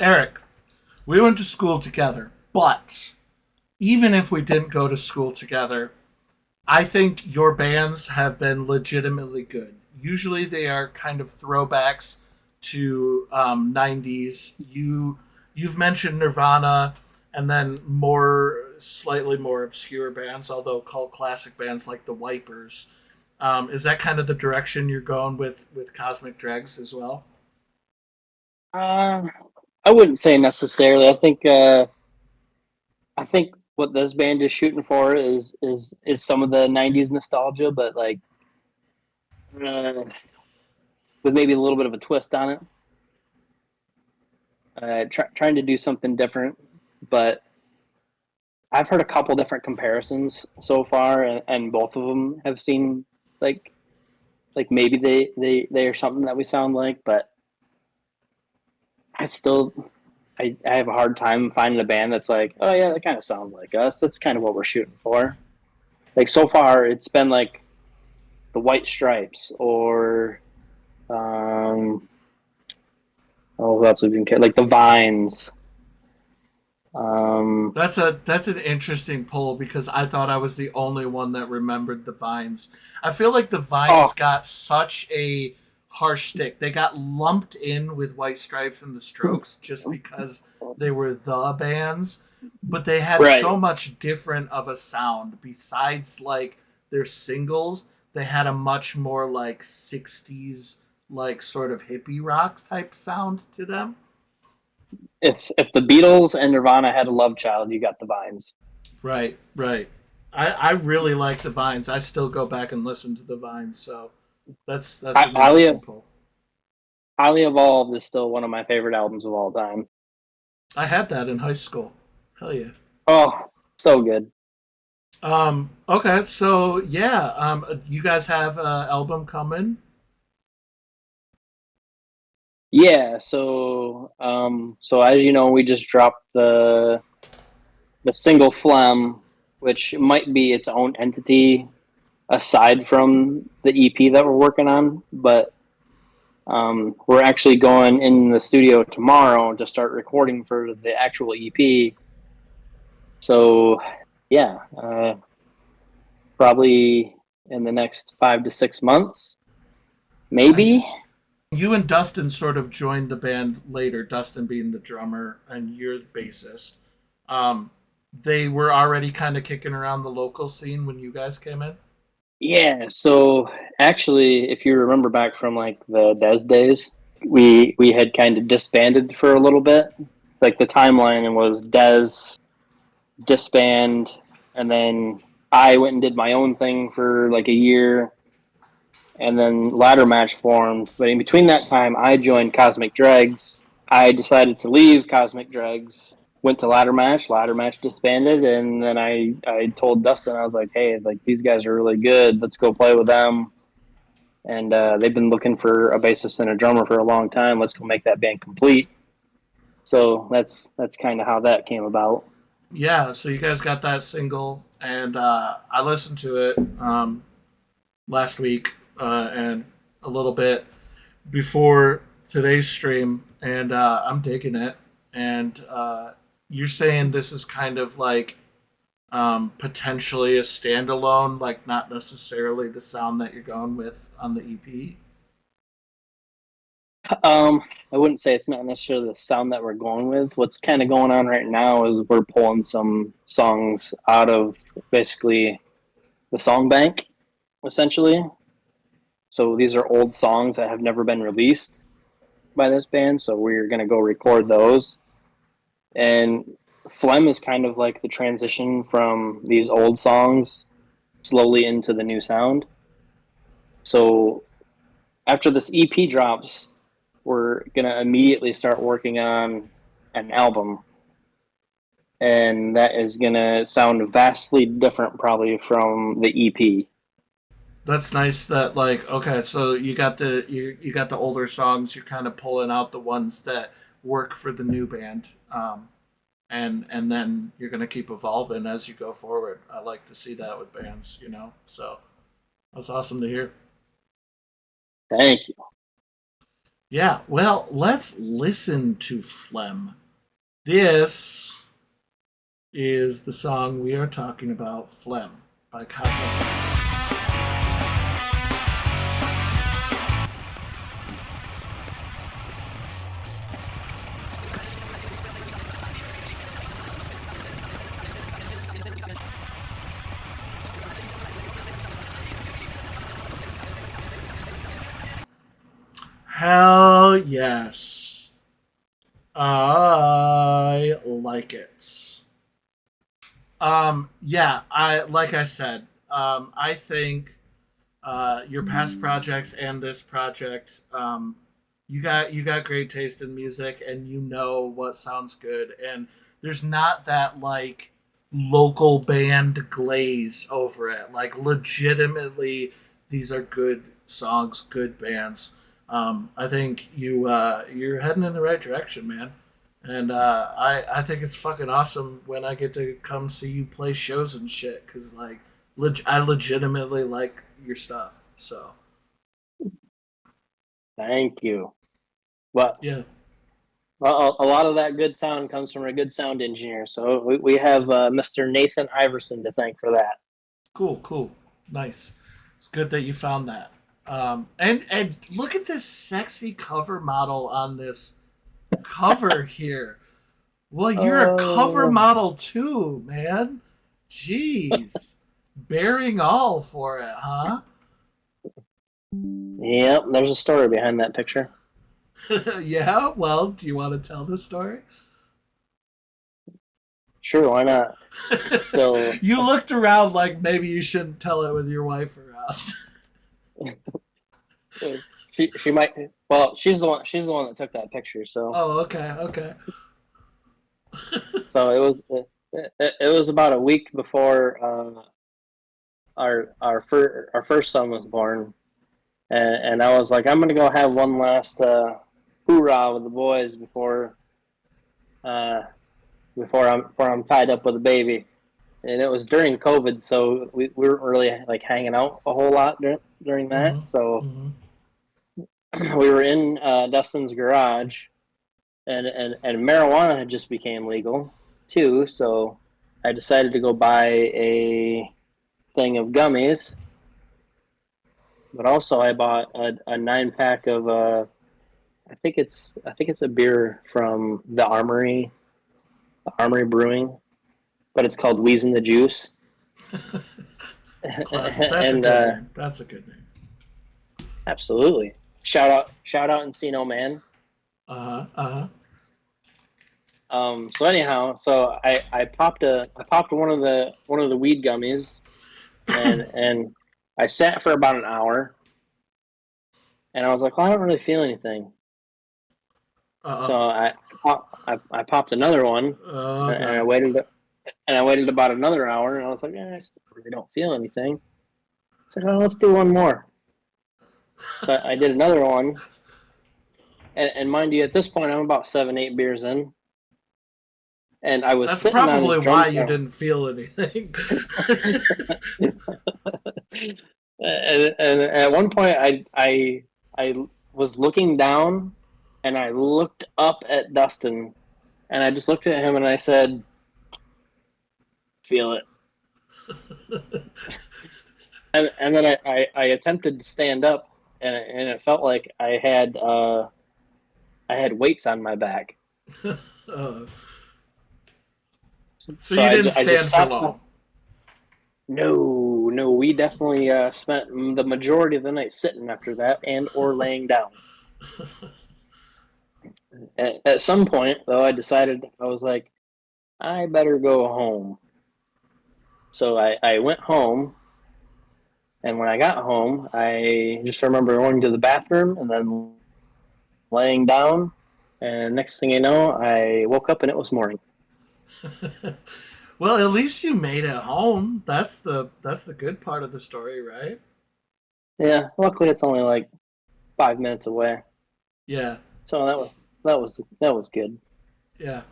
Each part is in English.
Eric, we went to school together, but even if we didn't go to school together, I think your bands have been legitimately good. Usually they are kind of throwbacks to 90s. You've mentioned Nirvana and then slightly more obscure bands, although cult classic bands like the Wipers. Is that kind of the direction you're going with Cosmic Dregs as well? Uh, I wouldn't say necessarily. I think what this band is shooting for is some of the '90s nostalgia, but like with maybe a little bit of a twist on it. Trying to do something different, but I've heard a couple different comparisons so far, and both of them have seemed like like maybe they are something that we sound like, but I still I have a hard time finding a band that's like, oh yeah, that kind of sounds like us. That's kind of what we're shooting for. Like so far, it's been like the White Stripes or um, oh, who else have been like the Vines. Um, That's an interesting poll because I thought I was the only one that remembered the Vines. I feel like the oh Vines got such a harsh stick. They got lumped in with White Stripes and the Strokes just because they were the bands, but they had right. so much different of a sound. Besides like their singles, they had a much more like 60s like sort of hippie rock type sound to them. If the Beatles and Nirvana had a love child, you got the Vines. Right, right. I really like the Vines. I still go back and listen to the Vines, so that's an Highly interesting poll. Highly Evolved is still one of my favorite albums of all time. I had that in high school. Hell yeah. Oh, so good. Okay, so yeah, you guys have an album coming. Yeah, so as you know, we just dropped the single Phlegm, which might be its own entity aside from the EP that we're working on, but we're actually going in the studio tomorrow to start recording for the actual EP. So yeah, probably in the next 5 to 6 months, maybe. Nice. You and Dustin sort of joined the band later, Dustin being the drummer and you're the bassist. Um, they were already kind of kicking around the local scene when you guys came in. Yeah, so actually, if you remember back from like the Des days, we had kind of disbanded for a little bit. Like the timeline was Des disband, and then I went and did my own thing for like a year, and then ladder match formed. But in between that time, I joined Cosmic Dregs. I decided to leave Cosmic Dregs, went to ladder match. Ladder match disbanded, and then I told Dustin, I was like, hey, like these guys are really good. Let's go play with them. And they've been looking for a bassist and a drummer for a long time. Let's go make that band complete. So that's kind of how that came about. Yeah, so you guys got that single, and I listened to it last week and a little bit before today's stream, and I'm digging it. And you're saying this is kind of like potentially a standalone, like not necessarily the sound that you're going with on the EP. Um, I wouldn't say it's not necessarily the sound that we're going with. What's kind of going on right now is we're pulling some songs out of basically the song bank, essentially. So these are old songs that have never been released by this band. So we're gonna go record those. And Phlegm is kind of like the transition from these old songs slowly into the new sound. So after this EP drops, we're gonna immediately start working on an album, and that is gonna sound vastly different probably from the EP. That's nice. That like okay, so you got the older songs. You're kind of pulling out the ones that work for the new band. And then you're gonna keep evolving as you go forward. I like to see that with bands, you know. So that's awesome to hear. Thank you. Yeah, well, let's listen to Phlegm. This is the song we are talking about, Phlegm by Cosmic Dregs. Hell yes. I like it. Yeah, I like I said, I think your past projects and this project, you got great taste in music, and you know what sounds good, and there's not that like local band glaze over it. Like legitimately, these are good songs, good bands. I think you're heading in the right direction, man. And I think it's fucking awesome when I get to come see you play shows and shit. Cause like I legitimately like your stuff. So Thank you. Well, yeah, a lot of that good sound comes from a good sound engineer. So we have Mr. Nathan Iverson to thank for that. cool, cool, nice. It's good that you found that. And look at this sexy cover model on this cover here. Well, you're a cover Oh, model too, man. Jeez, bearing all for it, huh? yep. There's a story behind that picture. Yeah. Well, do you want to tell the story? Sure, why not? So You looked around like maybe you shouldn't tell it with your wife around. she might. Well, she's the one that took that picture. So Oh, okay, okay. so it was about a week before our first son was born, and I was like, I'm gonna go have one last hoorah with the boys uh, before I'm tied up with a baby. And it was during COVID, so we weren't really like hanging out a whole lot during that. Mm-hmm. So Mm-hmm. we were in Dustin's garage, and marijuana had just became legal too. So I decided to go buy a thing of gummies, but also I bought a 9 pack of I think it's a beer from the Armory Brewing, but it's called Wheezin' the Juice. Classic. That's a And good name. That's a good name. absolutely, shout out Encino Man. Uh huh. Uh huh. So anyhow, so I popped one of the weed gummies, and I sat for about an hour, and I was like, well, I don't really feel anything. Uh So I popped another one, oh. Oh and I god. waited about another hour, and I was like, I still really don't feel anything. So oh, let's do one more. So I did another one, and mind you, at this point, I'm about 7, 8 beers in, and I was That's sitting on his probably why drum you set. didn't feel anything. And at one point, I was looking down, and I looked up at Dustin, and I just looked at him, and I said, "Feel it." And then I attempted to stand up, and it felt like I had weights on my back. uh, so So you I, didn't I just stand for sat. long. No, no, we definitely spent the majority of the night sitting after that, and or laying down. At some point, though, I was like, I better go home. So I went home, and when I got home, I just remember going to the bathroom and then laying down. And next thing you know, I woke up and it was morning. Well, at least you made it home. That's the good part of the story, right? Yeah, luckily it's only like 5 minutes away, Yeah. so that was good. Yeah.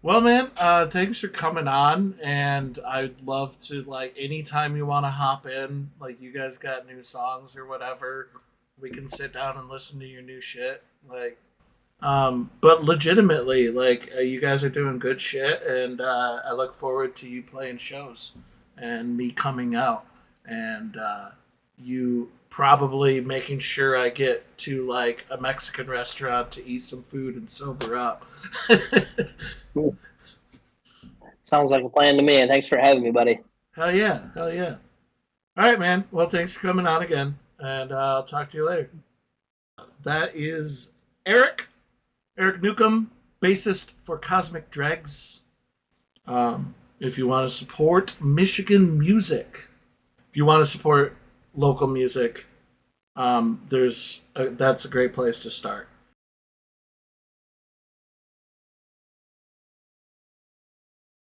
Well, man, thanks for coming on, and I'd love to like anytime you want to hop in, like you guys got new songs or whatever, We can sit down and listen to your new shit. But legitimately, you guys are doing good shit, and I look forward to you playing shows and me coming out and you probably making sure I get to like a Mexican restaurant to eat some food and sober up. Sounds like a plan to me, and thanks for having me, buddy. Hell yeah, hell yeah. All right, man. Well, thanks for coming on again, and I'll talk to you later. That is Eric. Eric Newcomb, bassist for Cosmic Dregs. If you want to support Michigan music, if you want to support local music, that's a great place to start.